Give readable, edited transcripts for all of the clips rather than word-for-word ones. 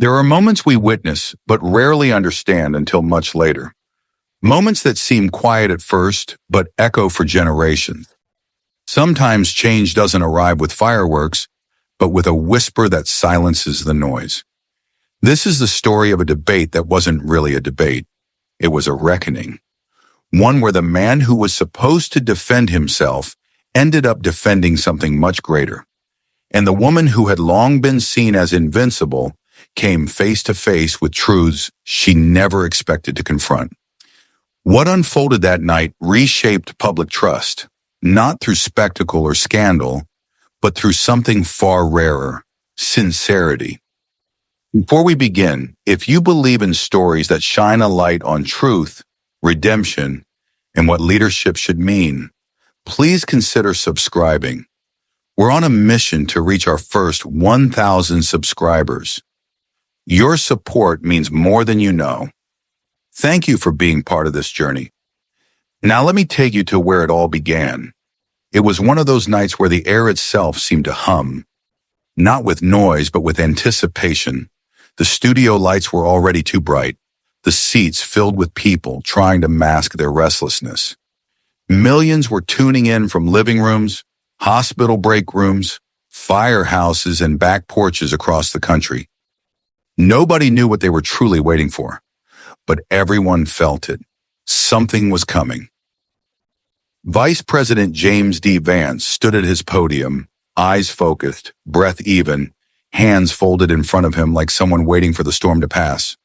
There are moments we witness but rarely understand until much later. Moments that seem quiet at first but echo for generations. Sometimes change doesn't arrive with fireworks, but with a whisper that silences the noise. This is the story of a debate that wasn't really a debate. It was a reckoning. One where the man who was supposed to defend himself ended up defending something much greater. And the woman who had long been seen as invincible came face to face with truths she never expected to confront. What unfolded that night reshaped public trust, not through spectacle or scandal, but through something far rarer, sincerity. Before we begin, if you believe in stories that shine a light on truth, redemption, and what leadership should mean, please consider subscribing. We're on a mission to reach our first 1,000 subscribers. Your support means more than you know. Thank you for being part of this journey. Now let me take you to where it all began. It was one of those nights where the air itself seemed to hum, not with noise, but with anticipation. The studio lights were already too bright, the seats filled with people trying to mask their restlessness. Millions were tuning in from living rooms, hospital break rooms, firehouses, and back porches across the country. Nobody knew what they were truly waiting for, but everyone felt it. Something was coming. Vice President JD Vance stood at his podium, eyes focused, breath even, hands folded in front of him like someone waiting for the storm to pass,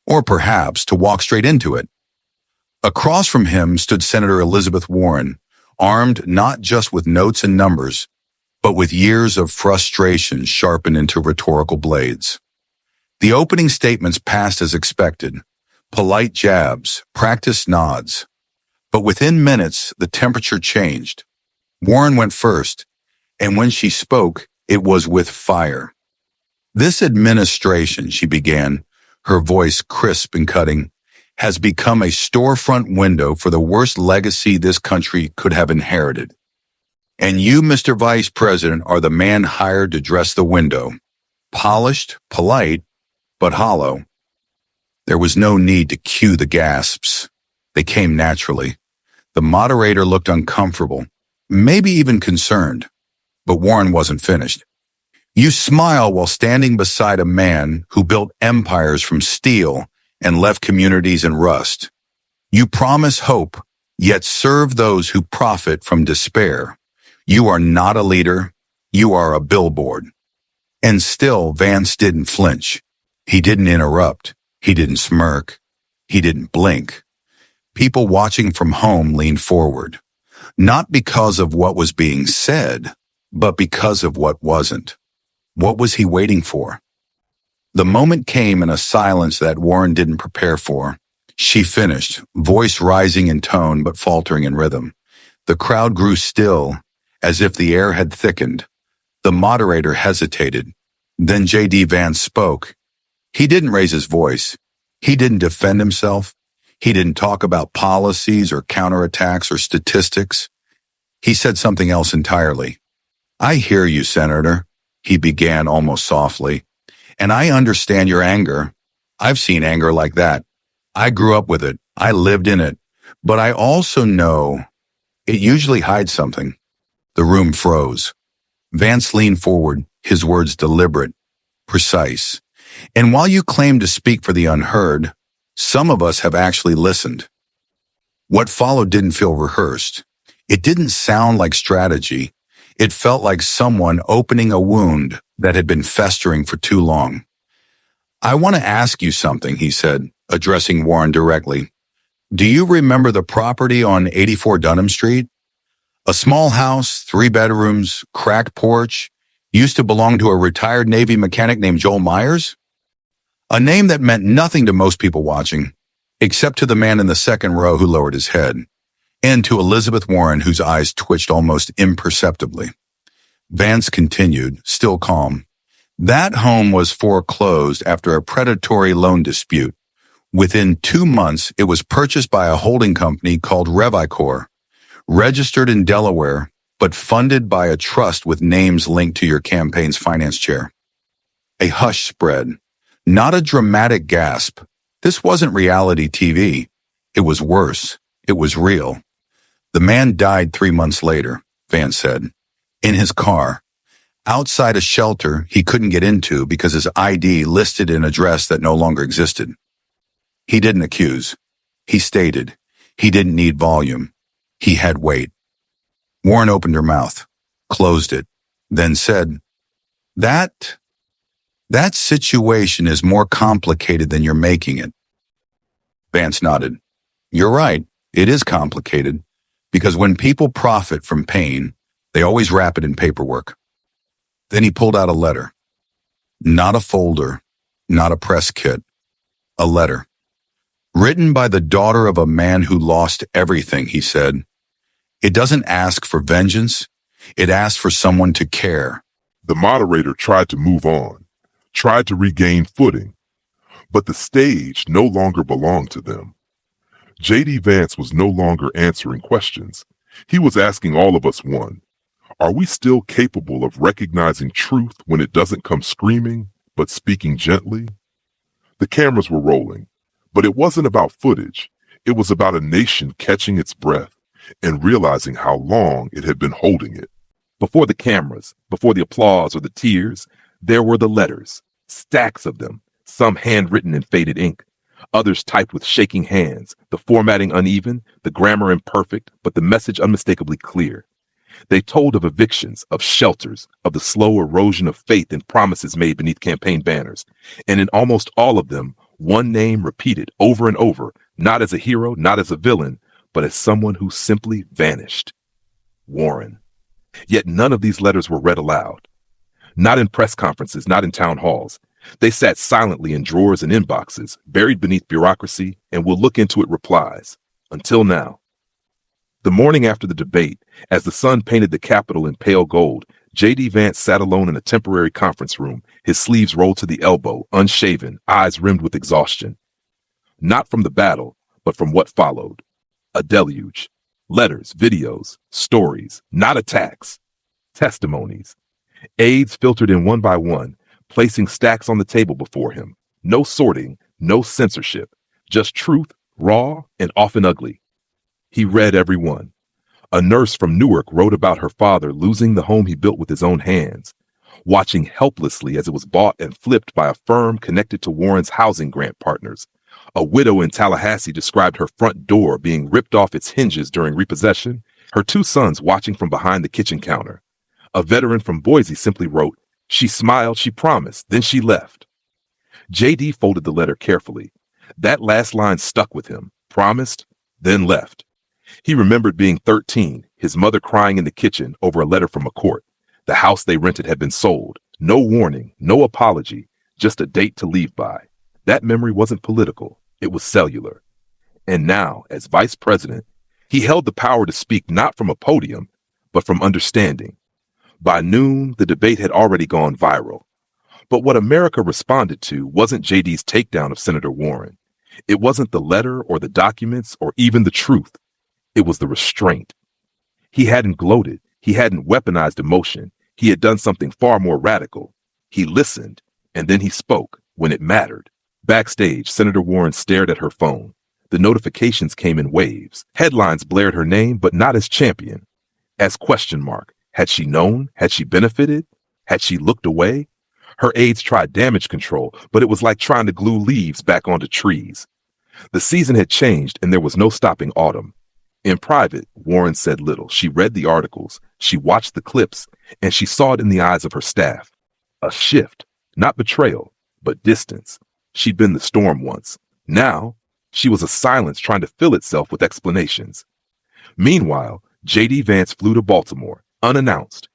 or perhaps to walk straight into it. Across from him stood Senator Elizabeth Warren, armed not just with notes and numbers, but with years of frustration sharpened into rhetorical blades. The opening statements passed as expected, polite jabs, practiced nods. But within minutes, the temperature changed. Warren went first, and when she spoke, it was with fire. This administration, she began, her voice crisp and cutting, has become a storefront window for the worst legacy this country could have inherited. And you, Mr. Vice President, are the man hired to dress the window. Polished, polite, but hollow. There was no need to cue the gasps. They came naturally. The moderator looked uncomfortable, maybe even concerned, but Warren wasn't finished. You smile while standing beside a man who built empires from steel and left communities in rust. You promise hope, yet serve those who profit from despair. You are not a leader, you are a billboard. And still, Vance didn't flinch. He didn't interrupt. He didn't smirk. He didn't blink. People watching from home leaned forward, not because of what was being said, but because of what wasn't. What was he waiting for? The moment came in a silence that Warren didn't prepare for. She finished, voice rising in tone but faltering in rhythm. The crowd grew still, as if the air had thickened. The moderator hesitated. Then JD Vance spoke. He didn't raise his voice. He didn't defend himself. He didn't talk about policies or counterattacks or statistics. He said something else entirely. I hear you, Senator, he began almost softly. And I understand your anger. I've seen anger like that. I grew up with it. I lived in it. But I also know it usually hides something. The room froze. Vance leaned forward, his words deliberate, precise. And while you claim to speak for the unheard, some of us have actually listened. What followed didn't feel rehearsed. It didn't sound like strategy. It felt like someone opening a wound that had been festering for too long. I want to ask you something, he said, addressing Warren directly. Do you remember the property on 84 Dunham Street? A small house, 3 bedrooms, cracked porch, used to belong to a retired Navy mechanic named Joel Myers? A name that meant nothing to most people watching, except to the man in the second row who lowered his head, and to Elizabeth Warren, whose eyes twitched almost imperceptibly. Vance continued, still calm. That home was foreclosed after a predatory loan dispute. Within 2 months, it was purchased by a holding company called Revicor, registered in Delaware, but funded by a trust with names linked to your campaign's finance chair. A hush spread. Not a dramatic gasp. This wasn't reality TV. It was worse. It was real. The man died 3 months later, Vance said, in his car, outside a shelter he couldn't get into because his ID listed an address that no longer existed. He didn't accuse. He stated. He didn't need volume. He had weight. Warren opened her mouth, closed it, then said, That situation is more complicated than you're making it. Vance nodded. You're right. It is complicated because when people profit from pain, they always wrap it in paperwork. Then he pulled out a letter. Not a folder, not a press kit. A letter. Written by the daughter of a man who lost everything, he said. It doesn't ask for vengeance. It asks for someone to care. The moderator tried to move on, tried to regain footing, but the stage no longer belonged to them. JD Vance was no longer answering questions. He was asking all of us one. Are we still capable of recognizing truth when it doesn't come screaming, but speaking gently? The cameras were rolling, but it wasn't about footage. It was about a nation catching its breath and realizing how long it had been holding it. Before the cameras, before the applause or the tears, there were the letters, stacks of them, some handwritten in faded ink, others typed with shaking hands, the formatting uneven, the grammar imperfect, but the message unmistakably clear. They told of evictions, of shelters, of the slow erosion of faith and promises made beneath campaign banners. And in almost all of them, one name repeated over and over, not as a hero, not as a villain, but as someone who simply vanished. Warren. Yet none of these letters were read aloud. Not in press conferences, not in town halls. They sat silently in drawers and inboxes, buried beneath bureaucracy, and we'll look into it replies. Until now. The morning after the debate, as the sun painted the Capitol in pale gold, JD Vance sat alone in a temporary conference room, his sleeves rolled to the elbow, unshaven, eyes rimmed with exhaustion. Not from the battle, but from what followed. A deluge. Letters, videos, stories, not attacks. Testimonies. Aides filtered in one by one, placing stacks on the table before him. No sorting, no censorship, just truth, raw and often ugly. He read every one. A nurse from Newark wrote about her father losing the home he built with his own hands, watching helplessly as it was bought and flipped by a firm connected to Warren's housing grant partners. A widow in Tallahassee described her front door being ripped off its hinges during repossession, her 2 sons watching from behind the kitchen counter. A veteran from Boise simply wrote, "She smiled, she promised, then she left." JD folded the letter carefully. That last line stuck with him. Promised, then left. He remembered being 13, his mother crying in the kitchen over a letter from a court. The house they rented had been sold. No warning, no apology, just a date to leave by. That memory wasn't political. It was cellular. And now, as vice president, he held the power to speak not from a podium, but from understanding. By noon, the debate had already gone viral. But what America responded to wasn't JD's takedown of Senator Warren. It wasn't the letter or the documents or even the truth. It was the restraint. He hadn't gloated. He hadn't weaponized emotion. He had done something far more radical. He listened, and then he spoke when it mattered. Backstage, Senator Warren stared at her phone. The notifications came in waves. Headlines blared her name, but not as champion. As question mark. Had she known? Had she benefited? Had she looked away? Her aides tried damage control, but it was like trying to glue leaves back onto trees. The season had changed, and there was no stopping autumn. In private, Warren said little. She read the articles, she watched the clips, and she saw it in the eyes of her staff. A shift, not betrayal, but distance. She'd been the storm once. Now, she was a silence trying to fill itself with explanations. Meanwhile, JD Vance flew to Baltimore, unannounced.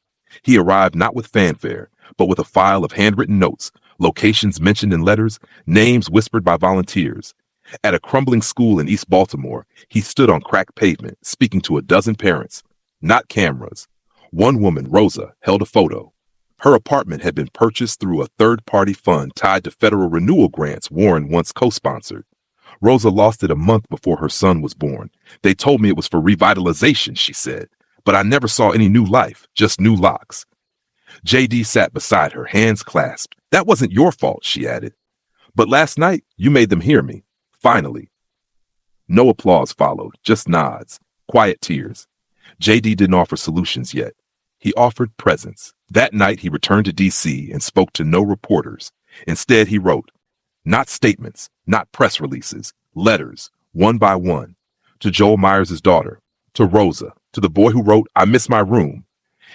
He arrived not with fanfare, but with a file of handwritten notes, locations mentioned in letters, names whispered by volunteers. At a crumbling school in East Baltimore, he stood on cracked pavement, speaking to a dozen parents. Not cameras. One woman, Rosa, held a photo. Her apartment had been purchased through a third-party fund tied to federal renewal grants Warren once co-sponsored. Rosa lost it a month before her son was born. They told me it was for revitalization, she said, but I never saw any new life, just new locks. JD sat beside her, hands clasped. That wasn't your fault, she added. But last night, you made them hear me. Finally. No applause followed, just nods, quiet tears. JD didn't offer solutions yet. He offered presence. That night, he returned to D.C. and spoke to no reporters. Instead, he wrote, not statements, not press releases, letters, one by one, to Joel Myers' daughter, to Rosa, to the boy who wrote, I miss my room.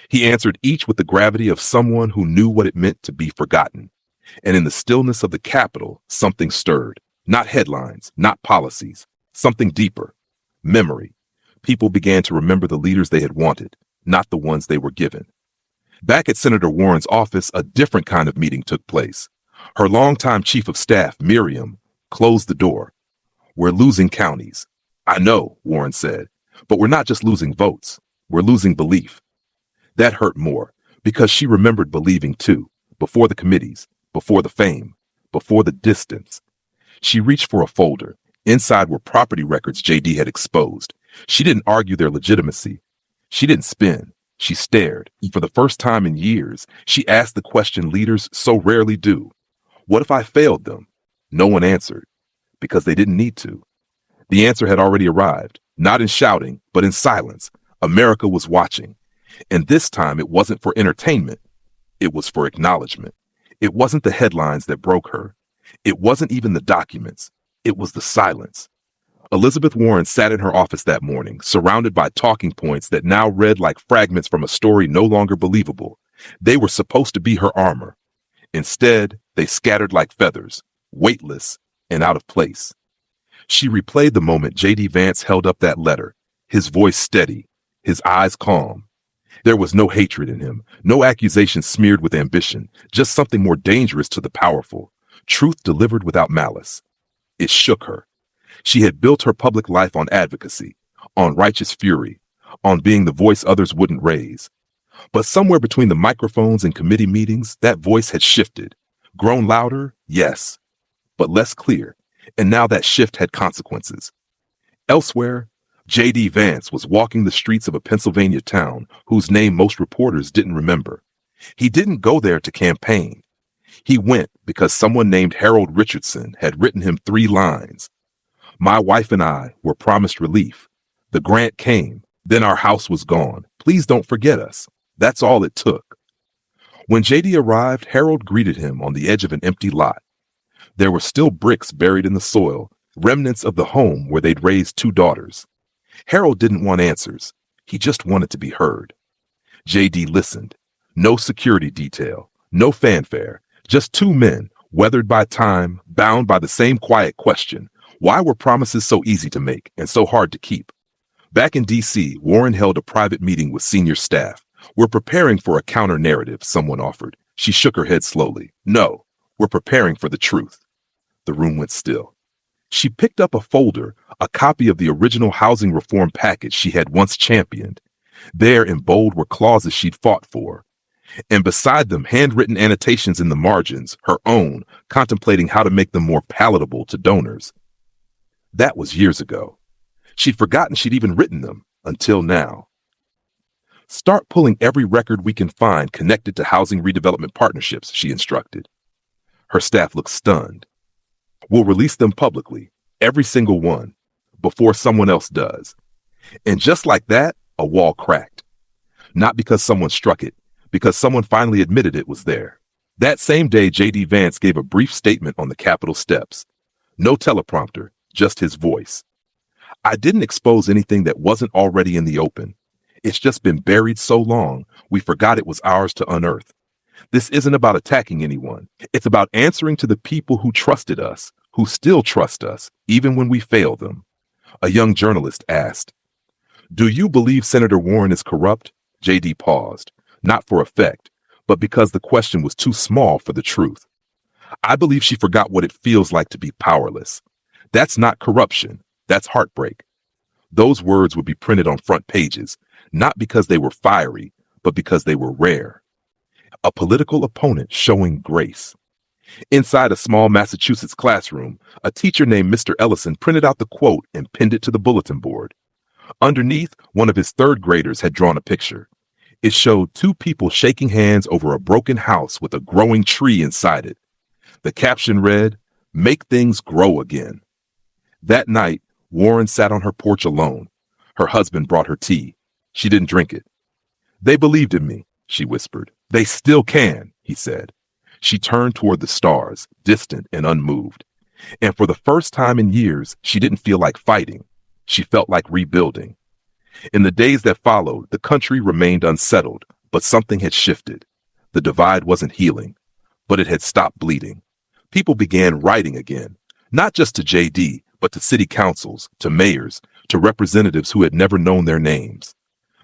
He answered each with the gravity of someone who knew what it meant to be forgotten. And in the stillness of the Capitol, something stirred. Not headlines, not policies, something deeper. Memory. People began to remember the leaders they had wanted, not the ones they were given. Back at Senator Warren's office, a different kind of meeting took place. Her longtime chief of staff, Miriam, closed the door. We're losing counties. I know, Warren said, but we're not just losing votes. We're losing belief. That hurt more, because she remembered believing too, before the committees, before the fame, before the distance. She reached for a folder. Inside were property records JD had exposed. She didn't argue their legitimacy. She didn't spin. She stared. For the first time in years, she asked the question leaders so rarely do. What if I failed them? No one answered, because they didn't need to. The answer had already arrived, not in shouting, but in silence. America was watching. And this time it wasn't for entertainment. It was for acknowledgement. It wasn't the headlines that broke her. It wasn't even the documents. It was the silence. Elizabeth Warren sat in her office that morning, surrounded by talking points that now read like fragments from a story no longer believable. They were supposed to be her armor. Instead, they scattered like feathers, weightless and out of place. She replayed the moment JD Vance held up that letter, his voice steady, his eyes calm. There was no hatred in him, no accusation smeared with ambition, just something more dangerous to the powerful, truth delivered without malice. It shook her. She had built her public life on advocacy, on righteous fury, on being the voice others wouldn't raise. But somewhere between the microphones and committee meetings, that voice had shifted, grown louder, yes, but less clear, and now that shift had consequences. Elsewhere, JD Vance was walking the streets of a Pennsylvania town whose name most reporters didn't remember. He didn't go there to campaign. He went because someone named Harold Richardson had written him 3 lines. My wife and I were promised relief. The grant came, then our house was gone. Please don't forget us. That's all it took. When JD arrived, Harold greeted him on the edge of an empty lot. There were still bricks buried in the soil, remnants of the home where they'd raised 2 daughters. Harold didn't want answers. He just wanted to be heard. JD listened. No security detail, no fanfare, just 2 men, weathered by time, bound by the same quiet question. Why were promises so easy to make and so hard to keep? Back in D.C., Warren held a private meeting with senior staff. We're preparing for a counter-narrative, someone offered. She shook her head slowly. No, we're preparing for the truth. The room went still. She picked up a folder, a copy of the original housing reform package she had once championed. There in bold were clauses she'd fought for. And beside them, handwritten annotations in the margins, her own, contemplating how to make them more palatable to donors. That was years ago. She'd forgotten she'd even written them, until now. Start pulling every record we can find connected to housing redevelopment partnerships, she instructed. Her staff looked stunned. We'll release them publicly, every single one, before someone else does. And just like that, a wall cracked. Not because someone struck it, because someone finally admitted it was there. That same day, JD Vance gave a brief statement on the Capitol steps. No teleprompter, just his voice. I didn't expose anything that wasn't already in the open. It's just been buried so long, we forgot it was ours to unearth. This isn't about attacking anyone. It's about answering to the people who trusted us, who still trust us, even when we fail them. A young journalist asked, "Do you believe Senator Warren is corrupt?" JD paused, not for effect, but because the question was too small for the truth. I believe she forgot what it feels like to be powerless. That's not corruption. That's heartbreak. Those words would be printed on front pages, not because they were fiery, but because they were rare. A political opponent showing grace. Inside a small Massachusetts classroom, a teacher named Mr. Ellison printed out the quote and pinned it to the bulletin board. Underneath, one of his 3rd graders had drawn a picture. It showed 2 people shaking hands over a broken house with a growing tree inside it. The caption read, Make things grow again. That night, Warren sat on her porch alone. Her husband brought her tea. She didn't drink it. They believed in me, she whispered. They still can, he said. She turned toward the stars, distant and unmoved. And for the first time in years, she didn't feel like fighting. She felt like rebuilding. In the days that followed, the country remained unsettled, but something had shifted. The divide wasn't healing, but it had stopped bleeding. People began writing again, not just to JD, but to city councils, to mayors, to representatives who had never known their names.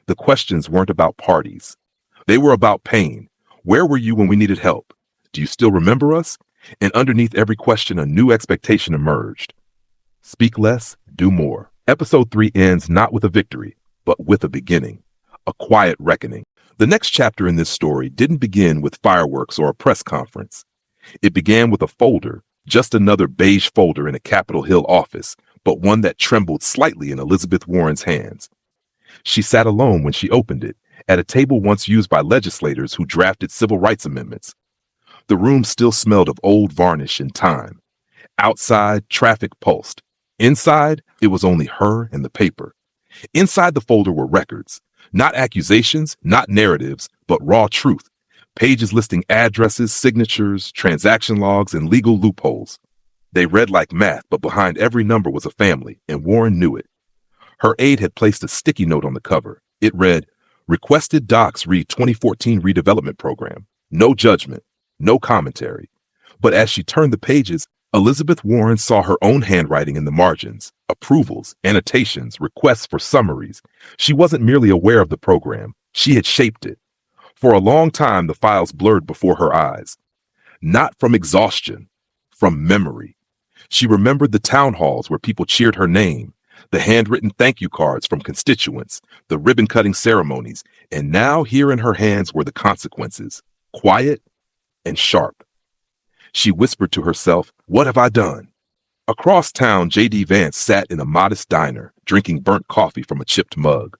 The questions weren't about parties. They were about pain. Where were you when we needed help? Do you still remember us? And underneath every question, a new expectation emerged. Speak less, do more. Episode 3 ends not with a victory, but with a beginning, a quiet reckoning. The next chapter in this story didn't begin with fireworks or a press conference. It began with a folder, just another beige folder in a Capitol Hill office, but one that trembled slightly in Elizabeth Warren's hands. She sat alone when she opened it, at a table once used by legislators who drafted civil rights amendments. The room still smelled of old varnish and time. Outside, traffic pulsed. Inside, it was only her and the paper. Inside the folder were records, not accusations, not narratives, but raw truth. Pages listing addresses, signatures, transaction logs, and legal loopholes. They read like math, but behind every number was a family, and Warren knew it. Her aide had placed a sticky note on the cover. It read, "Requested docs read 2014 redevelopment program. No judgment, no commentary." But as she turned the pages, Elizabeth Warren saw her own handwriting in the margins, approvals, annotations, requests for summaries. She wasn't merely aware of the program. She had shaped it. For a long time, the files blurred before her eyes. Not from exhaustion, from memory. She remembered the town halls where people cheered her name, the handwritten thank you cards from constituents, the ribbon-cutting ceremonies, and now here in her hands were the consequences, quiet and sharp. She whispered to herself, "What have I done?" Across town, JD Vance sat in a modest diner, drinking burnt coffee from a chipped mug.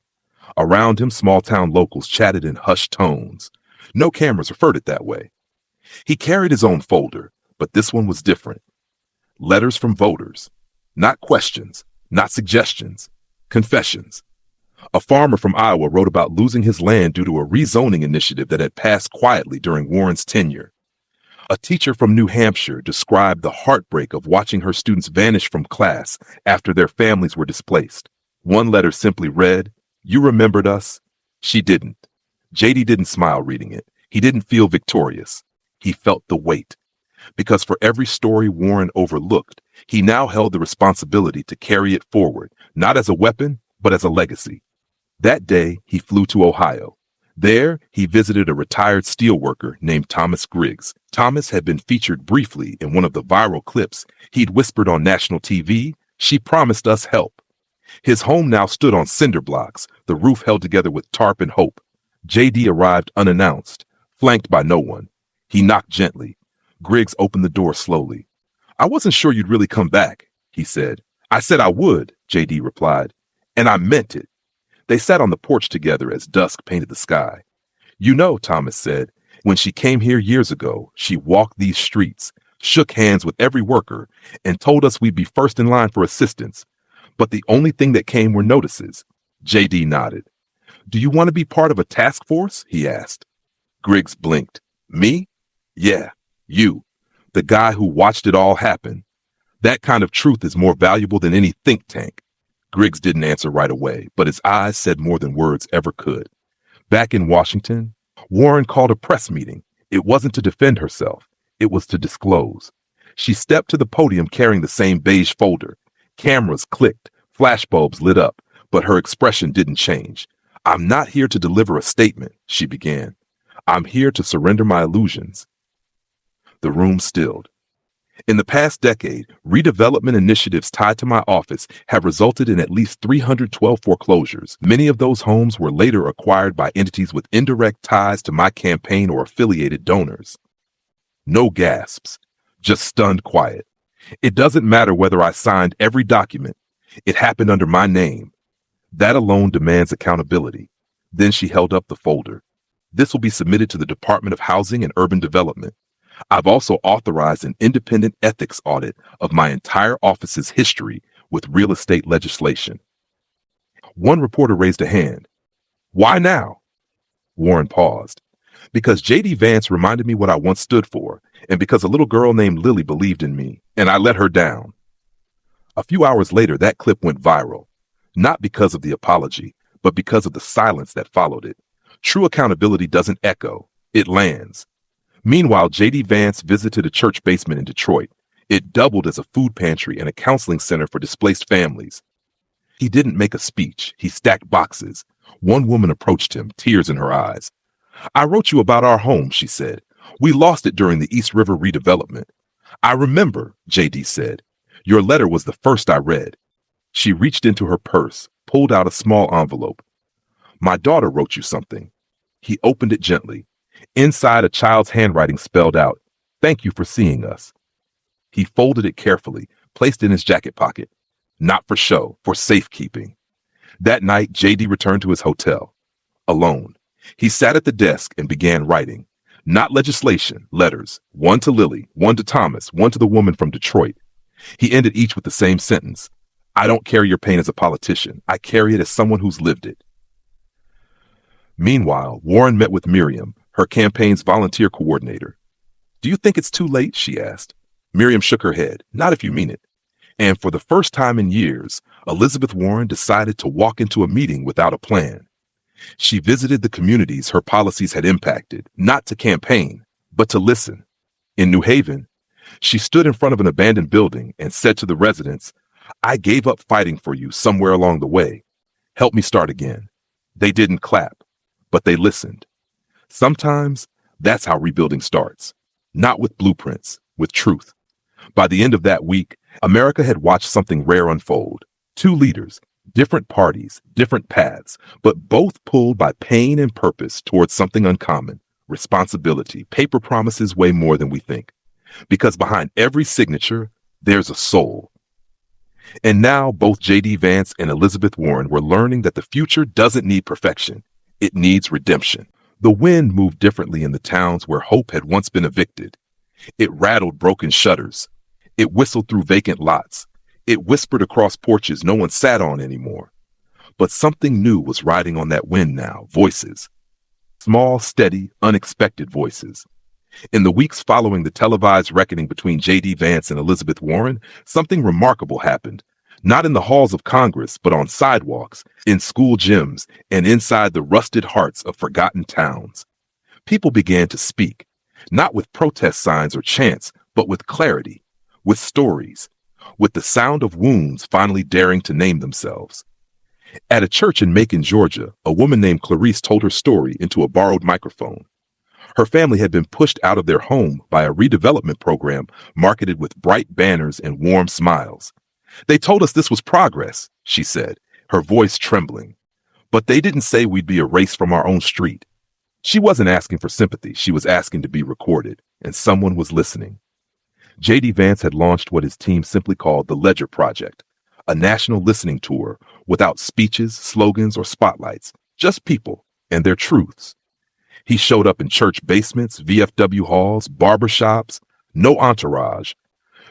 Around him, small-town locals chatted in hushed tones. No cameras referred it that way. He carried his own folder, but this one was different. Letters from voters. Not questions, not suggestions, confessions. A farmer from Iowa wrote about losing his land due to a rezoning initiative that had passed quietly during Warren's tenure. A teacher from New Hampshire described the heartbreak of watching her students vanish from class after their families were displaced. One letter simply read, "You remembered us." She didn't. JD didn't smile reading it. He didn't feel victorious. He felt the weight. Because for every story Warren overlooked, he now held the responsibility to carry it forward, not as a weapon, but as a legacy. That day, he flew to Ohio. There, he visited a retired steelworker named Thomas Griggs. Thomas had been featured briefly in one of the viral clips. He'd whispered on national TV, "She promised us help." His home now stood on cinder blocks, the roof held together with tarp and hope. JD arrived unannounced, flanked by no one. He knocked gently. Griggs opened the door slowly. "I wasn't sure you'd really come back," he said. "I said I would," JD replied, "and I meant it." They sat on the porch together as dusk painted the sky. "You know," Thomas said, "when she came here years ago, she walked these streets, shook hands with every worker, and told us we'd be first in line for assistance. But the only thing that came were notices." JD nodded. "Do you want to be part of a task force?" he asked. Griggs blinked. "Me? Yeah, you. The guy who watched it all happen. That kind of truth is more valuable than any think tank." Griggs didn't answer right away, but his eyes said more than words ever could. Back in Washington, Warren called a press meeting. It wasn't to defend herself. It was to disclose. She stepped to the podium carrying the same beige folder. Cameras clicked, flashbulbs lit up, but her expression didn't change. "I'm not here to deliver a statement," she began. "I'm here to surrender my illusions." The room stilled. In the past decade, redevelopment initiatives tied to my office have resulted in at least 312 foreclosures. Many of those homes were later acquired by entities with indirect ties to my campaign or affiliated donors. No gasps, just stunned quiet. It doesn't matter whether I signed every document. It happened under my name. That alone demands accountability. Then she held up the folder. "This will be submitted to the Department of Housing and Urban Development. I've also authorized an independent ethics audit of my entire office's history with real estate legislation. One reporter raised a hand. Why now? Warren paused. Because JD Vance reminded me what I once stood for, and because a little girl named Lily believed in me, and I let her down. A few hours later, that clip went viral, not because of the apology, but because of the silence that followed it. True accountability doesn't echo, it lands. Meanwhile, JD Vance visited a church basement in Detroit. It doubled as a food pantry and a counseling center for displaced families. He didn't make a speech, he stacked boxes. One woman approached him, tears in her eyes. I wrote you about our home, she said. We lost it during the East River redevelopment. I remember, JD said. Your letter was the first I read. She reached into her purse, pulled out a small envelope. My daughter wrote you something. He opened it gently. Inside, a child's handwriting spelled out, "Thank you for seeing us." He folded it carefully, placed it in his jacket pocket. Not for show, for safekeeping. That night, JD returned to his hotel. Alone. He sat at the desk and began writing. Not legislation, letters. One to Lily, one to Thomas, one to the woman from Detroit. He ended each with the same sentence. I don't carry your pain as a politician. I carry it as someone who's lived it. Meanwhile, Warren met with Miriam, her campaign's volunteer coordinator. Do you think it's too late? She asked. Miriam shook her head. Not if you mean it. And for the first time in years, Elizabeth Warren decided to walk into a meeting without a plan. She visited the communities her policies had impacted, not to campaign, but to listen. In New Haven, she stood in front of an abandoned building and said to the residents, I gave up fighting for you somewhere along the way. Help me start again. They didn't clap, but they listened. Sometimes that's how rebuilding starts. Not with blueprints, with truth. By the end of that week, America had watched something rare unfold. Two leaders, different parties, different paths, but both pulled by pain and purpose towards something uncommon. Responsibility. Paper promises way more than we think. Because behind every signature, there's a soul. And now both JD Vance and Elizabeth Warren were learning that the future doesn't need perfection. It needs redemption. The wind moved differently in the towns where hope had once been evicted. It rattled broken shutters. It whistled through vacant lots. It whispered across porches no one sat on anymore. But something new was riding on that wind now, voices. Small, steady, unexpected voices. In the weeks following the televised reckoning between JD Vance and Elizabeth Warren, something remarkable happened. Not in the halls of Congress, but on sidewalks, in school gyms, and inside the rusted hearts of forgotten towns. People began to speak, not with protest signs or chants, but with clarity, with stories, with the sound of wounds finally daring to name themselves. At a church in Macon, Georgia, a woman named Clarice told her story into a borrowed microphone. Her family had been pushed out of their home by a redevelopment program marketed with bright banners and warm smiles. They told us this was progress, she said, her voice trembling. But they didn't say we'd be erased from our own street. She wasn't asking for sympathy. She was asking to be recorded, and someone was listening. JD Vance had launched what his team simply called the Ledger Project, a national listening tour without speeches, slogans, or spotlights, just people and their truths. He showed up in church basements, VFW halls, barbershops, no entourage,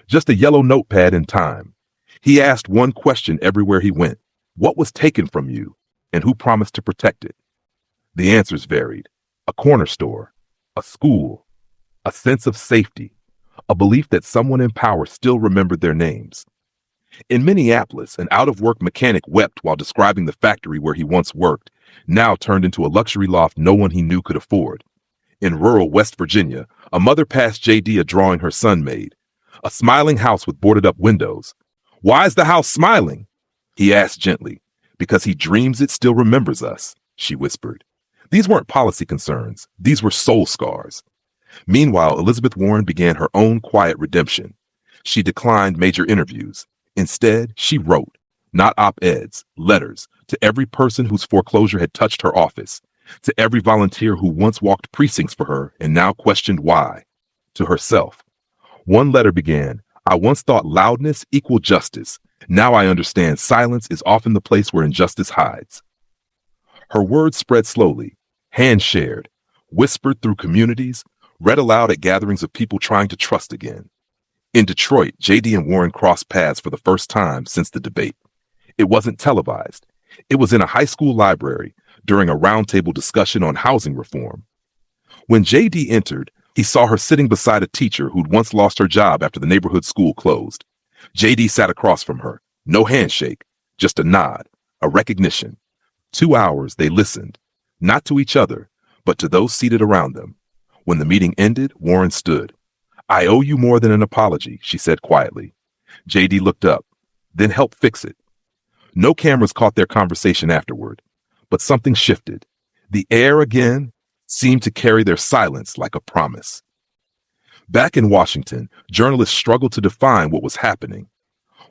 just a yellow notepad and time. He asked one question everywhere he went. What was taken from you, and who promised to protect it? The answers varied. A corner store, a school, a sense of safety, a belief that someone in power still remembered their names. In Minneapolis, an out-of-work mechanic wept while describing the factory where he once worked, now turned into a luxury loft no one he knew could afford. In rural West Virginia, a mother passed JD a drawing her son made, a smiling house with boarded-up windows. Why is the house smiling? He asked gently. Because he dreams it still remembers us, she whispered. These weren't policy concerns. These were soul scars. Meanwhile, Elizabeth Warren began her own quiet redemption. She declined major interviews. Instead, she wrote, not op-eds, letters, to every person whose foreclosure had touched her office, to every volunteer who once walked precincts for her and now questioned why, to herself. One letter began, I once thought loudness equaled justice. Now I understand silence is often the place where injustice hides. Her words spread slowly, hands shared, whispered through communities, read aloud at gatherings of people trying to trust again. In Detroit, JD and Warren crossed paths for the first time since the debate. It wasn't televised. It was in a high school library during a roundtable discussion on housing reform. When JD entered, he saw her sitting beside a teacher who'd once lost her job after the neighborhood school closed. JD sat across from her. No handshake, just a nod, a recognition. 2 hours they listened, not to each other, but to those seated around them. When the meeting ended, Warren stood. "I owe you more than an apology," she said quietly. JD looked up, then helped fix it. No cameras caught their conversation afterward, but something shifted. The air again seemed to carry their silence like a promise. Back in Washington, journalists struggled to define what was happening.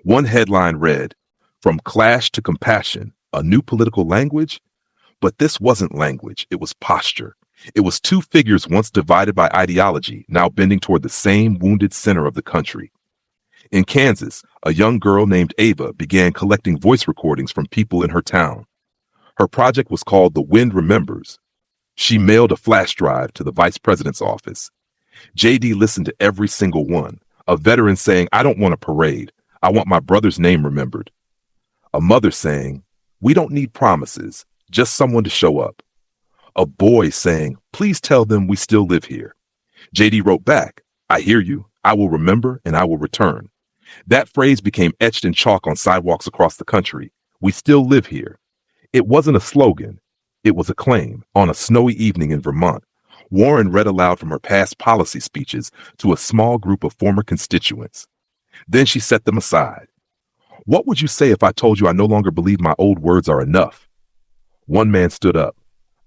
One headline read, "From clash to compassion, a new political language?" But this wasn't language, it was posture. It was two figures once divided by ideology, now bending toward the same wounded center of the country. In Kansas, a young girl named Ava began collecting voice recordings from people in her town. Her project was called The Wind Remembers. She mailed a flash drive to the vice president's office. JD listened to every single one, a veteran saying, "I don't want a parade. I want my brother's name remembered." A mother saying, "We don't need promises, just someone to show up." A boy saying, "Please tell them we still live here." JD wrote back, "I hear you. I will remember and I will return." That phrase became etched in chalk on sidewalks across the country. We still live here. It wasn't a slogan. It was a claim. On a snowy evening in Vermont, Warren read aloud from her past policy speeches to a small group of former constituents. Then she set them aside. "What would you say if I told you I no longer believe my old words are enough?" One man stood up.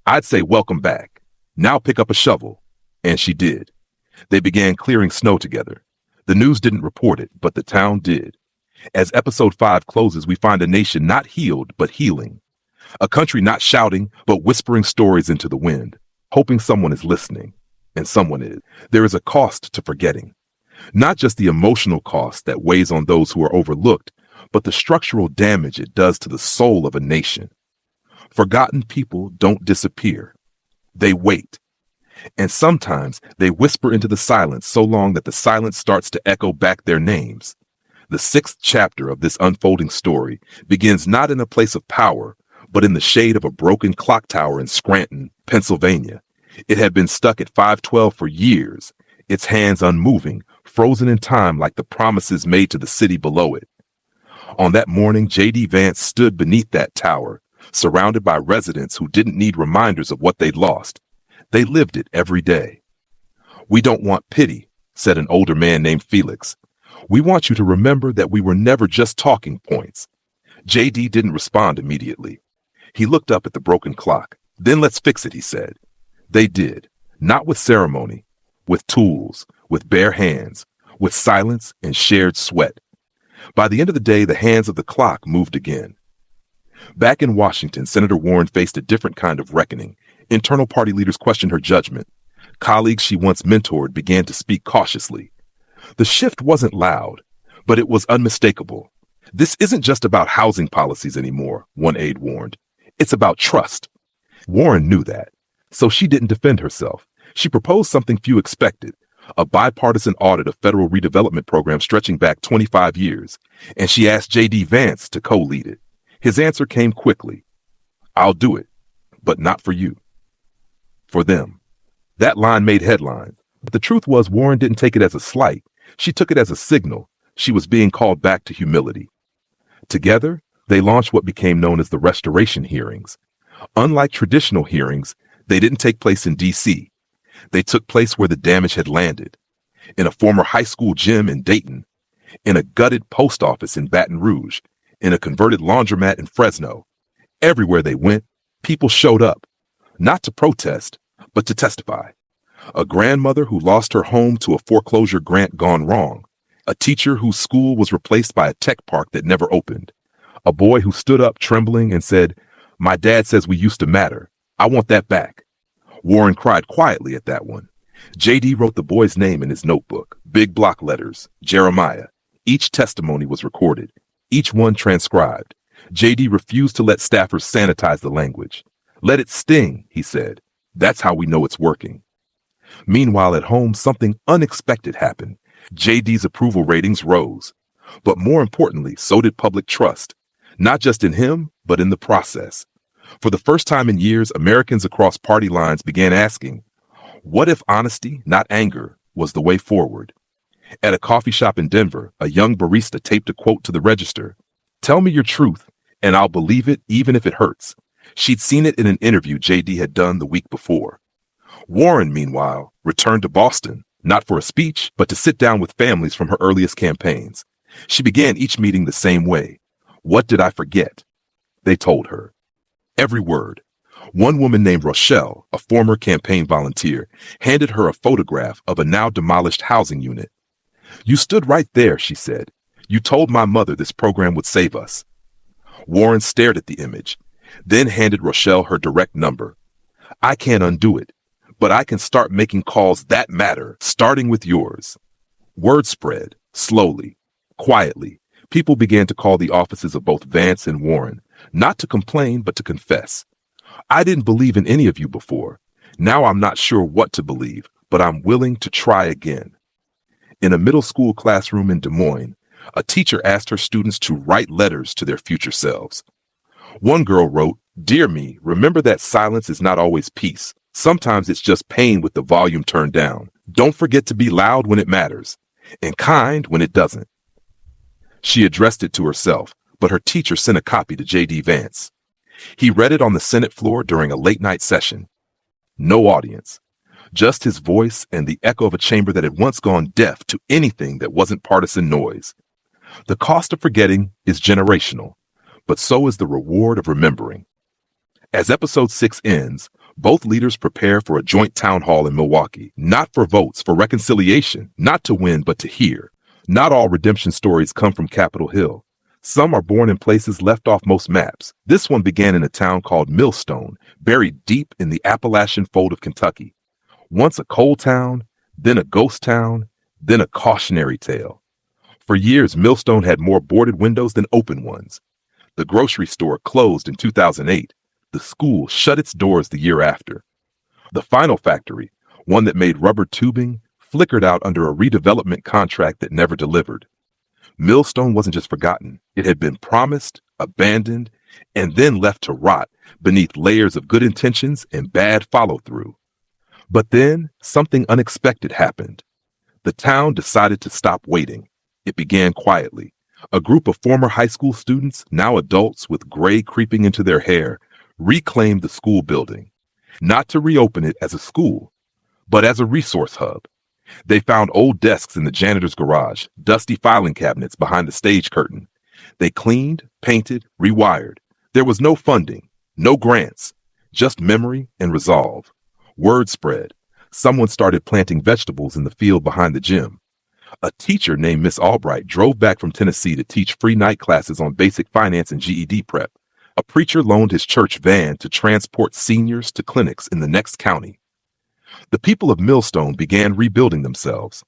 "I'd say welcome back. Now pick up a shovel." And she did. They began clearing snow together. The news didn't report it, but the town did. As episode 5 closes, we find a nation not healed, but healing. A country not shouting, but whispering stories into the wind, hoping someone is listening. And someone is. There is a cost to forgetting. Not just the emotional cost that weighs on those who are overlooked, but the structural damage it does to the soul of a nation. Forgotten people don't disappear. They wait. And sometimes they whisper into the silence so long that the silence starts to echo back their names. The 6th chapter of this unfolding story begins not in a place of power, but in the shade of a broken clock tower in Scranton, Pennsylvania. It had been stuck at 512 for years, its hands unmoving, frozen in time like the promises made to the city below it. On that morning, JD Vance stood beneath that tower, surrounded by residents who didn't need reminders of what they'd lost. They lived it every day. "We don't want pity," said an older man named Felix. "We want you to remember that we were never just talking points." JD didn't respond immediately. He looked up at the broken clock. "Then let's fix it," he said. They did, not with ceremony, with tools, with bare hands, with silence and shared sweat. By the end of the day, the hands of the clock moved again. Back in Washington, Senator Warren faced a different kind of reckoning. Internal party leaders questioned her judgment. Colleagues she once mentored began to speak cautiously. The shift wasn't loud, but it was unmistakable. "This isn't just about housing policies anymore," one aide warned. "It's about trust." Warren knew that, so she didn't defend herself. She proposed something few expected, a bipartisan audit of federal redevelopment programs stretching back 25 years, and she asked JD Vance to co-lead it. His answer came quickly. "I'll do it, but not for you. For them." That line made headlines, but the truth was Warren didn't take it as a slight. She took it as a signal. She was being called back to humility. Together, they launched what became known as the restoration hearings. Unlike traditional hearings, they didn't take place in D.C. They took place where the damage had landed. In a former high school gym in Dayton, in a gutted post office in Baton Rouge, in a converted laundromat in Fresno. Everywhere they went, people showed up, not to protest, but to testify. A grandmother who lost her home to a foreclosure grant gone wrong. A teacher whose school was replaced by a tech park that never opened. A boy who stood up trembling and said, "My dad says we used to matter. I want that back." Warren cried quietly at that one. JD wrote the boy's name in his notebook, big block letters, Jeremiah. Each testimony was recorded, each one transcribed. JD refused to let staffers sanitize the language. "Let it sting," he said. "That's how we know it's working." Meanwhile, at home, something unexpected happened. JD's approval ratings rose. But more importantly, so did public trust. Not just in him, but in the process. For the first time in years, Americans across party lines began asking, what if honesty, not anger, was the way forward? At a coffee shop in Denver, a young barista taped a quote to the register. Tell me your truth, and I'll believe it even if it hurts. She'd seen it in an interview JD had done the week before. Warren, meanwhile, returned to Boston, not for a speech, but to sit down with families from her earliest campaigns. She began each meeting the same way. What did I forget? They told her. Every word. One woman named Rochelle, a former campaign volunteer, handed her a photograph of a now demolished housing unit. You stood right there, she said. You told my mother this program would save us. Warren stared at the image, then handed Rochelle her direct number. I can't undo it, but I can start making calls that matter, starting with yours. Word spread, slowly, quietly. People began to call the offices of both Vance and Warren, not to complain, but to confess. I didn't believe in any of you before. Now I'm not sure what to believe, but I'm willing to try again. In a middle school classroom in Des Moines, a teacher asked her students to write letters to their future selves. One girl wrote, Dear me, remember that silence is not always peace. Sometimes it's just pain with the volume turned down. Don't forget to be loud when it matters, and kind when it doesn't. She addressed it to herself, but her teacher sent a copy to JD Vance. He read it on the Senate floor during a late-night session. No audience. Just his voice and the echo of a chamber that had once gone deaf to anything that wasn't partisan noise. The cost of forgetting is generational, but so is the reward of remembering. As episode 6 ends, both leaders prepare for a joint town hall in Milwaukee, not for votes, for reconciliation, not to win, but to hear. Not all redemption stories come from Capitol Hill. Some are born in places left off most maps. This one began in a town called Millstone, buried deep in the Appalachian fold of Kentucky. Once a coal town, then a ghost town, then a cautionary tale. For years, Millstone had more boarded windows than open ones. The grocery store closed in 2008. The school shut its doors the year after. The final factory, one that made rubber tubing, flickered out under a redevelopment contract that never delivered. Millstone wasn't just forgotten. It had been promised, abandoned, and then left to rot beneath layers of good intentions and bad follow-through. But then something unexpected happened. The town decided to stop waiting. It began quietly. A group of former high school students, now adults with gray creeping into their hair, reclaimed the school building, not to reopen it as a school, but as a resource hub. They found old desks in the janitor's garage, dusty filing cabinets behind the stage curtain. They cleaned, painted, rewired. There was no funding, no grants, just memory and resolve. Word spread. Someone started planting vegetables in the field behind the gym. A teacher named Miss Albright drove back from Tennessee to teach free night classes on basic finance and GED prep. A preacher loaned his church van to transport seniors to clinics in the next county. The people of Millstone began rebuilding themselves.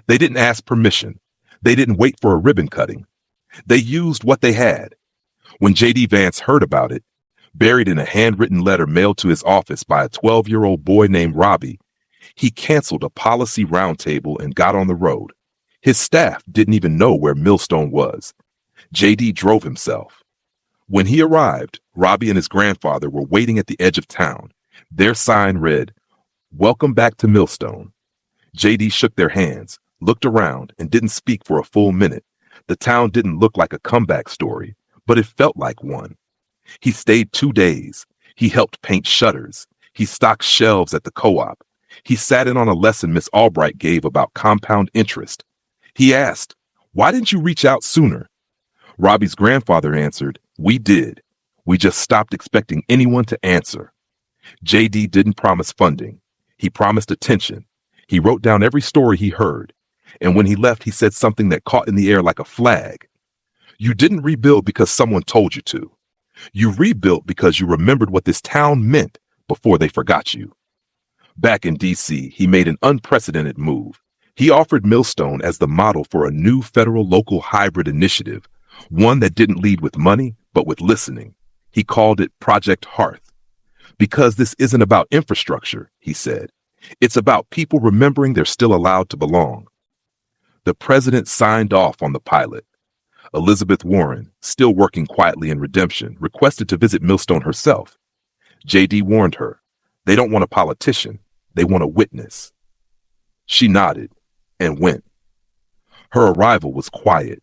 They didn't ask permission. They didn't wait for a ribbon cutting. They used what they had. When JD Vance heard about it, buried in a handwritten letter mailed to his office by a 12-year-old boy named Robbie, he canceled a policy roundtable and got on the road. His staff didn't even know where Millstone was. JD drove himself. When he arrived, Robbie and his grandfather were waiting at the edge of town. Their sign read, Welcome back to Millstone. JD shook their hands, looked around, and didn't speak for a full minute. The town didn't look like a comeback story, but it felt like one. He stayed 2 days. He helped paint shutters. He stocked shelves at the co-op. He sat in on a lesson Miss Albright gave about compound interest. He asked, Why didn't you reach out sooner? Robbie's grandfather answered, We did. We just stopped expecting anyone to answer. JD didn't promise funding. He promised attention. He wrote down every story he heard. And when he left, he said something that caught in the air like a flag. You didn't rebuild because someone told you to. You rebuilt because you remembered what this town meant before they forgot you. Back in D.C., he made an unprecedented move. He offered Millstone as the model for a new federal-local hybrid initiative, one that didn't lead with money, but with listening. He called it Project Hearth. Because this isn't about infrastructure, he said. It's about people remembering they're still allowed to belong. The president signed off on the pilot. Elizabeth Warren, still working quietly in redemption, requested to visit Millstone herself. JD warned her, they don't want a politician, they want a witness. She nodded and went. Her arrival was quiet.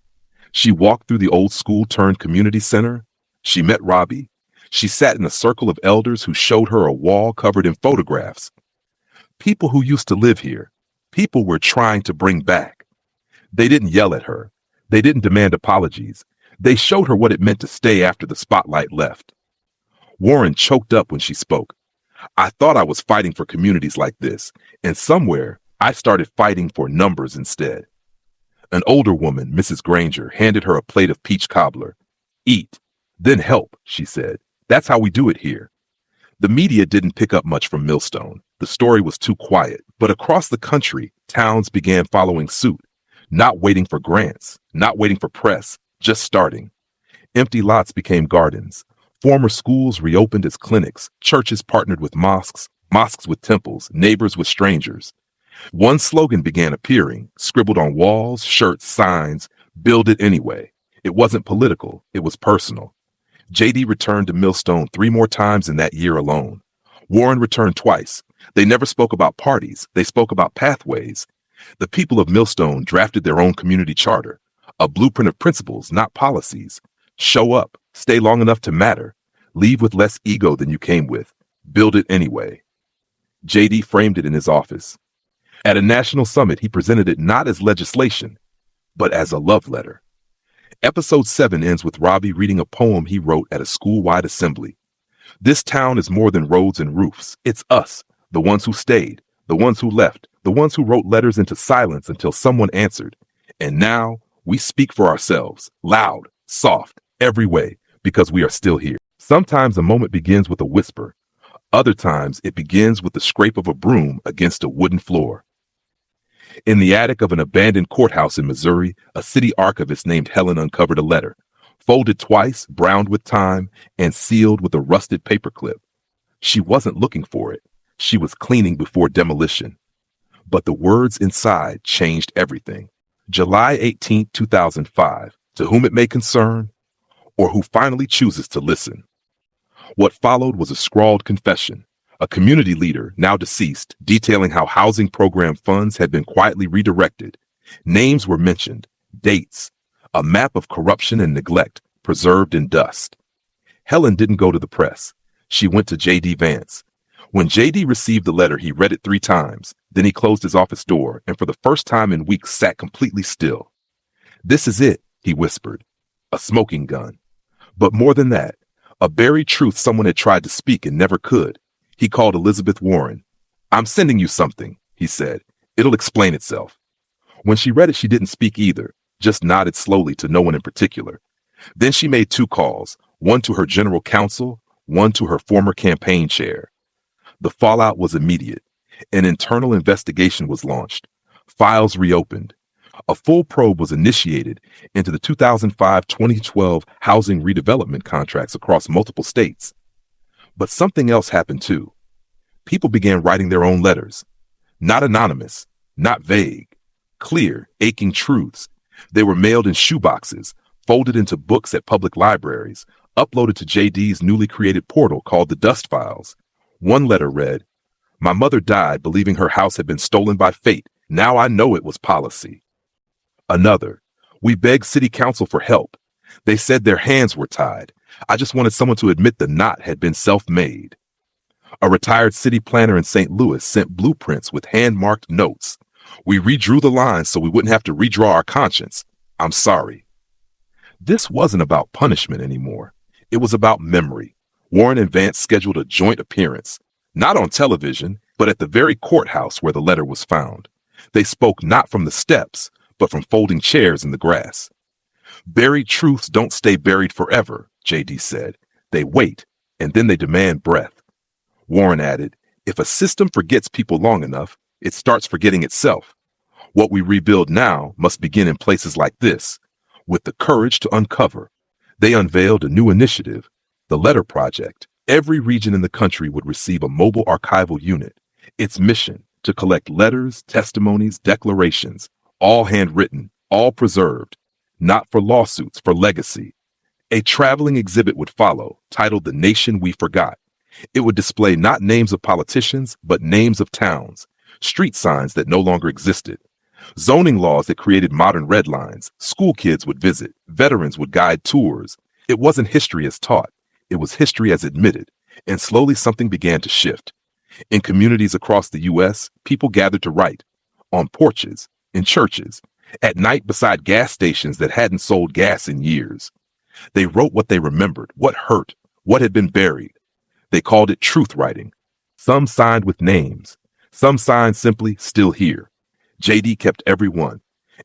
She walked through the old school turned community center. She met Robbie. She sat in a circle of elders who showed her a wall covered in photographs. People who used to live here. People we're trying to bring back. They didn't yell at her. They didn't demand apologies. They showed her what it meant to stay after the spotlight left. Warren choked up when she spoke. I thought I was fighting for communities like this, and somewhere I started fighting for numbers instead. An older woman, Mrs. Granger, handed her a plate of peach cobbler. Eat, then help, she said. That's how we do it here. The media didn't pick up much from Millstone. The story was too quiet, but across the country, towns began following suit, not waiting for grants, not waiting for press, just starting. Empty lots became gardens. Former schools reopened as clinics, churches partnered with mosques, mosques with temples, neighbors with strangers. One slogan began appearing, scribbled on walls, shirts, signs, build it anyway. It wasn't political, it was personal. JD returned to Millstone 3 more times in that year alone. Warren returned twice. They never spoke about parties, they spoke about pathways. The people of Millstone drafted their own community charter, a blueprint of principles, not policies. Show up, stay long enough to matter, leave with less ego than you came with, build it anyway. JD framed it in his office. At a national summit, he presented it not as legislation, but as a love letter. Episode 7 ends with Robbie reading a poem he wrote at a school-wide assembly. This town is more than roads and roofs. It's us, the ones who stayed, the ones who left, the ones who wrote letters into silence until someone answered. And now we speak for ourselves, loud, soft, every way, because we are still here. Sometimes a moment begins with a whisper. Other times it begins with the scrape of a broom against a wooden floor. In the attic of an abandoned courthouse in Missouri, a city archivist named Helen uncovered a letter, folded twice, browned with time, and sealed with a rusted paperclip. She wasn't looking for it. She was cleaning before demolition. But the words inside changed everything. July 18, 2005, to whom it may concern, or who finally chooses to listen. What followed was a scrawled confession. A community leader, now deceased, detailing how housing program funds had been quietly redirected. Names were mentioned, dates, a map of corruption and neglect preserved in dust. Helen didn't go to the press. She went to JD Vance. When JD received the letter, he read it 3 times. Then he closed his office door and for the first time in weeks sat completely still. This is it, he whispered. A smoking gun. But more than that, a buried truth someone had tried to speak and never could. He called Elizabeth Warren. I'm sending you something, he said. It'll explain itself. When she read it, she didn't speak either, just nodded slowly to no one in particular. Then she made 2 calls, one to her general counsel, one to her former campaign chair. The fallout was immediate. An internal investigation was launched. Files reopened. A full probe was initiated into the 2005-2012 housing redevelopment contracts across multiple states. But something else happened too. People began writing their own letters. Not anonymous, not vague, clear, aching truths. They were mailed in shoeboxes, folded into books at public libraries, uploaded to JD's newly created portal called the Dust Files. One letter read, "My mother died believing her house had been stolen by fate. Now I know it was policy." Another, "We begged city council for help. They said their hands were tied. I just wanted someone to admit the knot had been self-made." A retired city planner in St. Louis sent blueprints with hand-marked notes. "We redrew the lines so we wouldn't have to redraw our conscience. I'm sorry." This wasn't about punishment anymore. It was about memory. Warren and Vance scheduled a joint appearance, not on television, but at the very courthouse where the letter was found. They spoke not from the steps, but from folding chairs in the grass. "Buried truths don't stay buried forever," JD said. "They wait, and then they demand breath." Warren added, "If a system forgets people long enough, it starts forgetting itself. What we rebuild now must begin in places like this, with the courage to uncover." They unveiled a new initiative, the Letter Project. Every region in the country would receive a mobile archival unit. Its mission to collect letters, testimonies, declarations, all handwritten, all preserved, not for lawsuits, for legacy. A traveling exhibit would follow, titled The Nation We Forgot. It would display not names of politicians, but names of towns, street signs that no longer existed, zoning laws that created modern red lines. School kids would visit, veterans would guide tours. It wasn't history as taught, it was history as admitted, and slowly something began to shift. In communities across the U.S., people gathered to write, on porches, in churches, at night beside gas stations that hadn't sold gas in years. They wrote what they remembered, what hurt, what had been buried. They called it truth writing. Some signed with names. Some signed simply, still here. JD kept every one.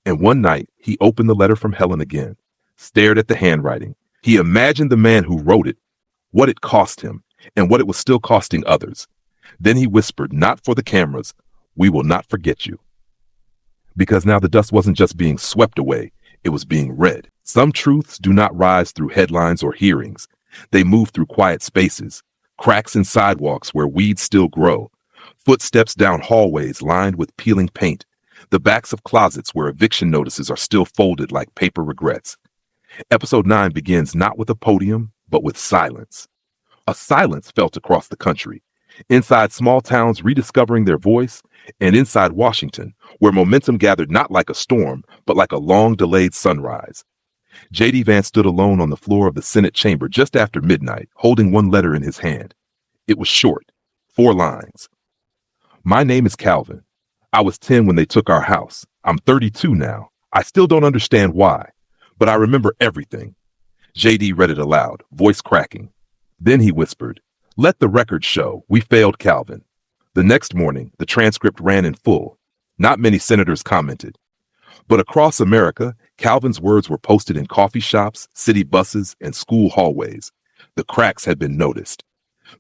And one night, he opened the letter from Helen again, stared at the handwriting. He imagined the man who wrote it, what it cost him, and what it was still costing others. Then he whispered, not for the cameras, "We will not forget you." Because now the dust wasn't just being swept away, it was being read. Some truths do not rise through headlines or hearings. They move through quiet spaces, cracks in sidewalks where weeds still grow, footsteps down hallways lined with peeling paint, the backs of closets where eviction notices are still folded like paper regrets. Episode 9 begins not with a podium, but with silence. A silence felt across the country, inside small towns rediscovering their voice, and inside Washington, where momentum gathered not like a storm, but like a long-delayed sunrise. JD Vance stood alone on the floor of the Senate chamber just after midnight, holding one letter in his hand. It was short, 4 lines. My name is Calvin. I was 10 when they took our house. I'm 32 now. I still don't understand why, but I remember everything. JD read it aloud, voice cracking. Then he whispered, "Let the record show we failed Calvin." The next morning, the transcript ran in full. Not many senators commented. But across America, Calvin's words were posted in coffee shops, city buses, and school hallways. The cracks had been noticed.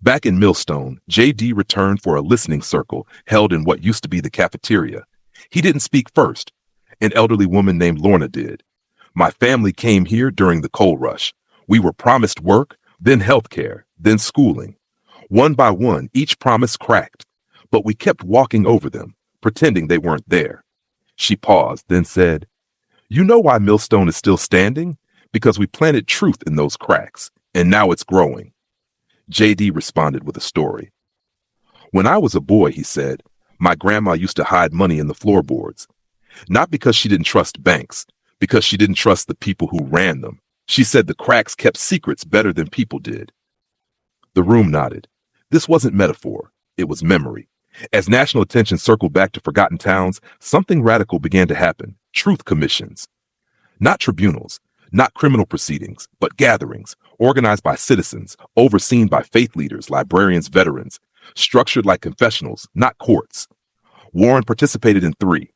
Back in Millstone, JD returned for a listening circle held in what used to be the cafeteria. He didn't speak first. An elderly woman named Lorna did. "My family came here during the coal rush. We were promised work, then health care, then schooling. One by one, each promise cracked, but we kept walking over them, pretending they weren't there." She paused, then said, "You know why Millstone is still standing? Because we planted truth in those cracks, and now it's growing." JD responded with a story. "When I was a boy," he said, "my grandma used to hide money in the floorboards. Not because she didn't trust banks, because she didn't trust the people who ran them. She said the cracks kept secrets better than people did." The room nodded. This wasn't metaphor, it was memory. As national attention circled back to forgotten towns, something radical began to happen. Truth commissions. Not tribunals, not criminal proceedings, but gatherings, organized by citizens, overseen by faith leaders, librarians, veterans, structured like confessionals, not courts. Warren participated in 3.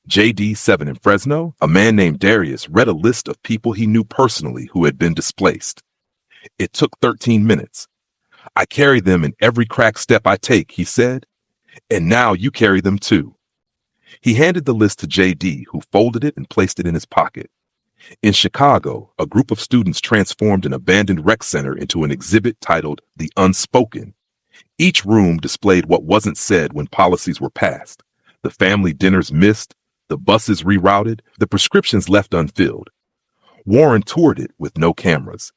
JD, 7 in Fresno, a man named Darius read a list of people he knew personally who had been displaced. It took 13 minutes. "I carry them in every crack step I take," he said. "And now you carry them too." He handed the list to JD, who folded it and placed it in his pocket. In Chicago, a group of students transformed an abandoned rec center into an exhibit titled The Unspoken. Each room displayed what wasn't said when policies were passed. The family dinners missed, the buses rerouted, the prescriptions left unfilled. Warren toured it with no cameras.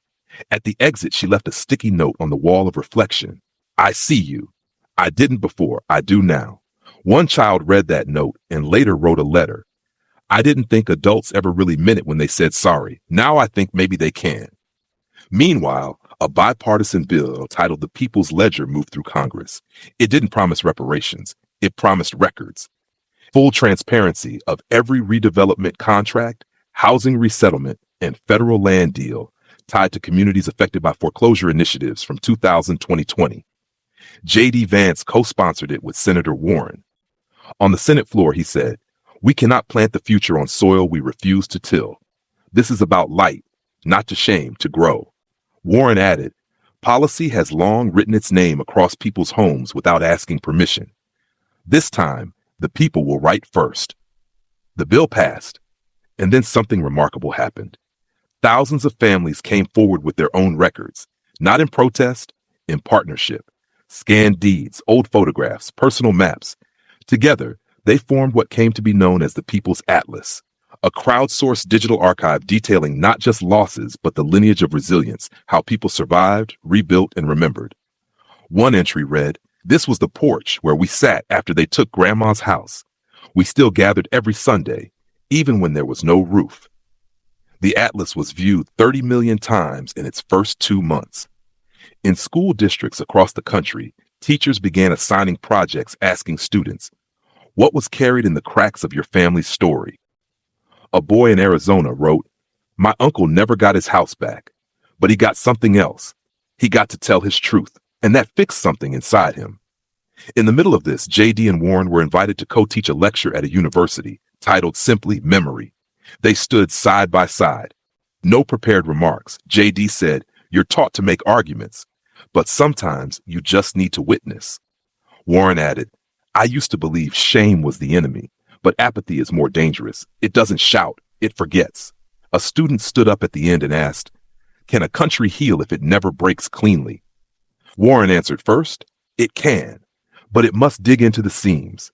At the exit, she left a sticky note on the wall of reflection. "I see you. I didn't before, I do now." One child read that note and later wrote a letter. "I didn't think adults ever really meant it when they said sorry. Now I think maybe they can." Meanwhile, a bipartisan bill titled the People's Ledger moved through Congress. It didn't promise reparations. It promised records. Full transparency of every redevelopment contract, housing resettlement, and federal land deal tied to communities affected by foreclosure initiatives from 2000 to 2020. JD Vance co-sponsored it with Senator Warren. On the Senate floor, he said, "We cannot plant the future on soil we refuse to till. This is about light, not to shame, to grow." Warren added, "Policy has long written its name across people's homes without asking permission. This time, the people will write first." The bill passed, and then something remarkable happened. Thousands of families came forward with their own records, not in protest, in partnership. scanned deeds, old photographs, personal maps. Together, they formed what came to be known as the People's Atlas, a crowdsourced digital archive detailing not just losses, but the lineage of resilience, how people survived, rebuilt, and remembered. One entry read, "This was the porch where we sat after they took Grandma's house. We still gathered every Sunday, even when there was no roof." The atlas was viewed 30 million times in its first 2 months. In school districts across the country, teachers began assigning projects asking students, "What was carried in the cracks of your family's story?" A boy in Arizona wrote, "My uncle never got his house back, but he got something else. He got to tell his truth, and that fixed something inside him." In the middle of this, JD and Warren were invited to co-teach a lecture at a university titled simply Memory. They stood side by side. No prepared remarks. JD said, "You're taught to make arguments, but sometimes you just need to witness." Warren added, "I used to believe shame was the enemy, but apathy is more dangerous. It doesn't shout, it forgets." A student stood up at the end and asked, "Can a country heal if it never breaks cleanly?" Warren answered first, "It can, but it must dig into the seams."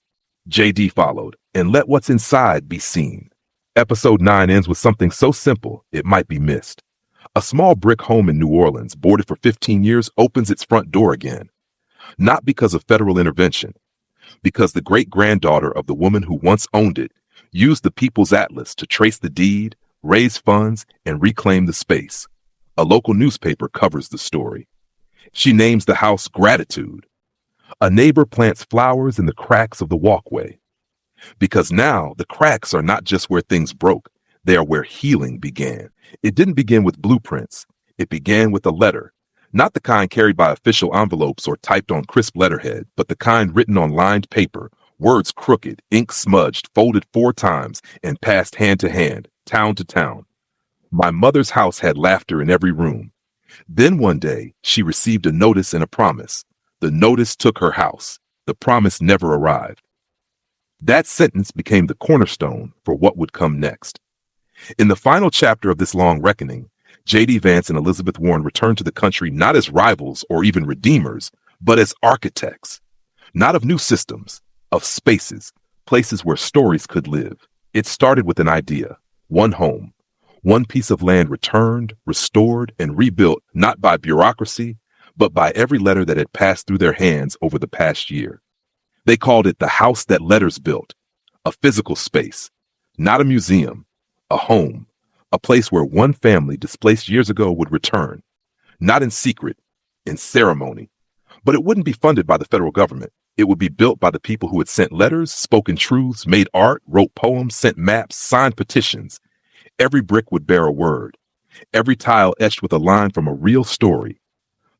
JD followed, "And let what's inside be seen." Episode 9 ends with something so simple it might be missed. A small brick home in New Orleans, boarded for 15 years, opens its front door again. Not because of federal intervention, because the great-granddaughter of the woman who once owned it used the People's Atlas to trace the deed, raise funds, and reclaim the space. A local newspaper covers the story. She names the house Gratitude. A neighbor plants flowers in the cracks of the walkway. Because now the cracks are not just where things broke, they are where healing began. It didn't begin with blueprints. It began with a letter. Not the kind carried by official envelopes or typed on crisp letterhead, but the kind written on lined paper, words crooked, ink smudged, folded 4 times, and passed hand to hand, town to town. "My mother's house had laughter in every room. Then one day, she received a notice and a promise. The notice took her house. The promise never arrived." That sentence became the cornerstone for what would come next. In the final chapter of this long reckoning, JD Vance and Elizabeth Warren returned to the country not as rivals or even redeemers, but as architects. Not of new systems, of spaces, places where stories could live. It started with an idea, one home, one piece of land returned, restored, and rebuilt not by bureaucracy, but by every letter that had passed through their hands over the past year. They called it the house that letters built, a physical space, not a museum, a home, a place where one family displaced years ago would return, not in secret, in ceremony. But it wouldn't be funded by the federal government. It would be built by the people who had sent letters, spoken truths, made art, wrote poems, sent maps, signed petitions. Every brick would bear a word, every tile etched with a line from a real story.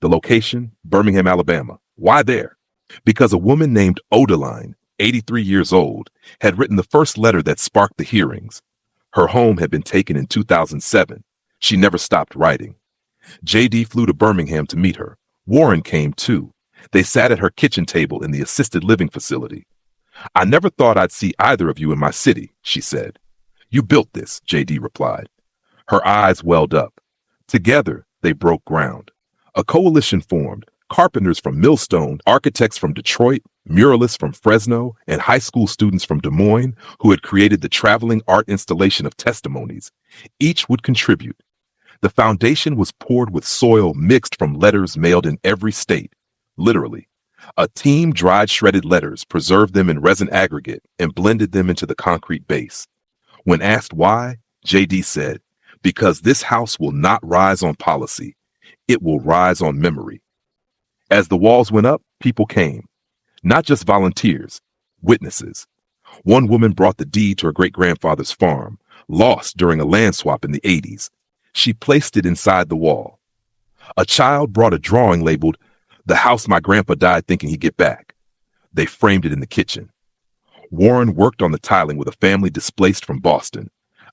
The location, Birmingham, Alabama. Why there? Because a woman named Odeline, 83 years old, had written the first letter that sparked the hearings. Her home had been taken in 2007. She never stopped writing. JD flew to Birmingham to meet her. Warren came too. They sat at her kitchen table in the assisted living facility. "I never thought I'd see either of you in my city," she said. "You built this," JD replied. Her eyes welled up. Together, they broke ground. A coalition formed. Carpenters from Millstone, architects from Detroit, muralists from Fresno, and high school students from Des Moines who had created the traveling art installation of testimonies. Each would contribute. The foundation was poured with soil mixed from letters mailed in every state. Literally. A team dried shredded letters, preserved them in resin aggregate, and blended them into the concrete base. When asked why, JD said, "Because this house will not rise on policy. It will rise on memory." As the walls went up, people came. Not just volunteers, witnesses. One woman brought the deed to her great-grandfather's farm, lost during a land swap in the 80s. She placed it inside the wall. A child brought a drawing labeled, "The house my grandpa died thinking he'd get back." They framed it in the kitchen. Warren worked on the tiling with a family displaced from Boston,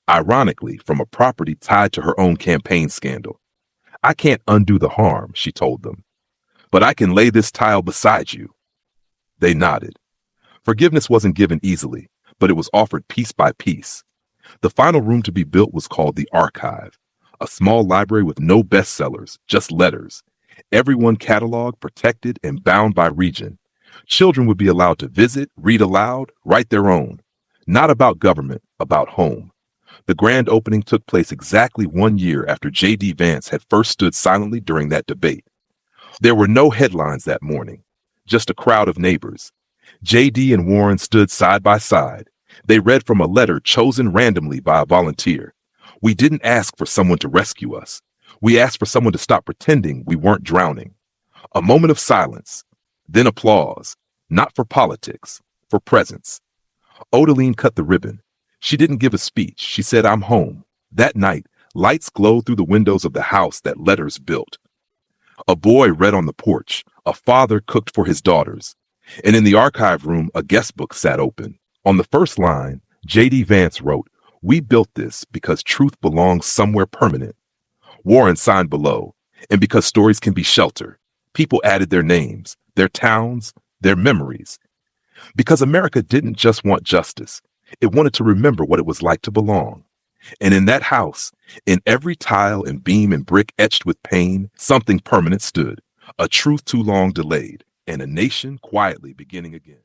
ironically from a property tied to her own campaign scandal. "I can't undo the harm," she told them, "but I can lay this tile beside you." They nodded. Forgiveness wasn't given easily, but it was offered piece by piece. The final room to be built was called the Archive, a small library with no bestsellers, just letters. Everyone cataloged, protected, and bound by region. Children would be allowed to visit, read aloud, write their own. Not about government, about home. The grand opening took place exactly 1 year after JD Vance had first stood silently during that debate. There were no headlines that morning, just a crowd of neighbors. JD and Warren stood side by side. They read from a letter chosen randomly by a volunteer. We didn't ask for someone to rescue us. We asked for someone to stop pretending we weren't drowning. A moment of silence, then applause, not for politics, for presence. Odeline cut the ribbon. She didn't give a speech. She said, "I'm home." That night, lights glowed through the windows of the house that letters built. A boy read on the porch. A father cooked for his daughters. And in the archive room, a guest book sat open. On the first line, JD Vance wrote, "We built this because truth belongs somewhere permanent." Warren signed below. And because stories can be shelter, people added their names, their towns, their memories. Because America didn't just want justice. It wanted to remember what it was like to belong. And in that house, in every tile and beam and brick etched with pain, something permanent stood, a truth too long delayed, and a nation quietly beginning again.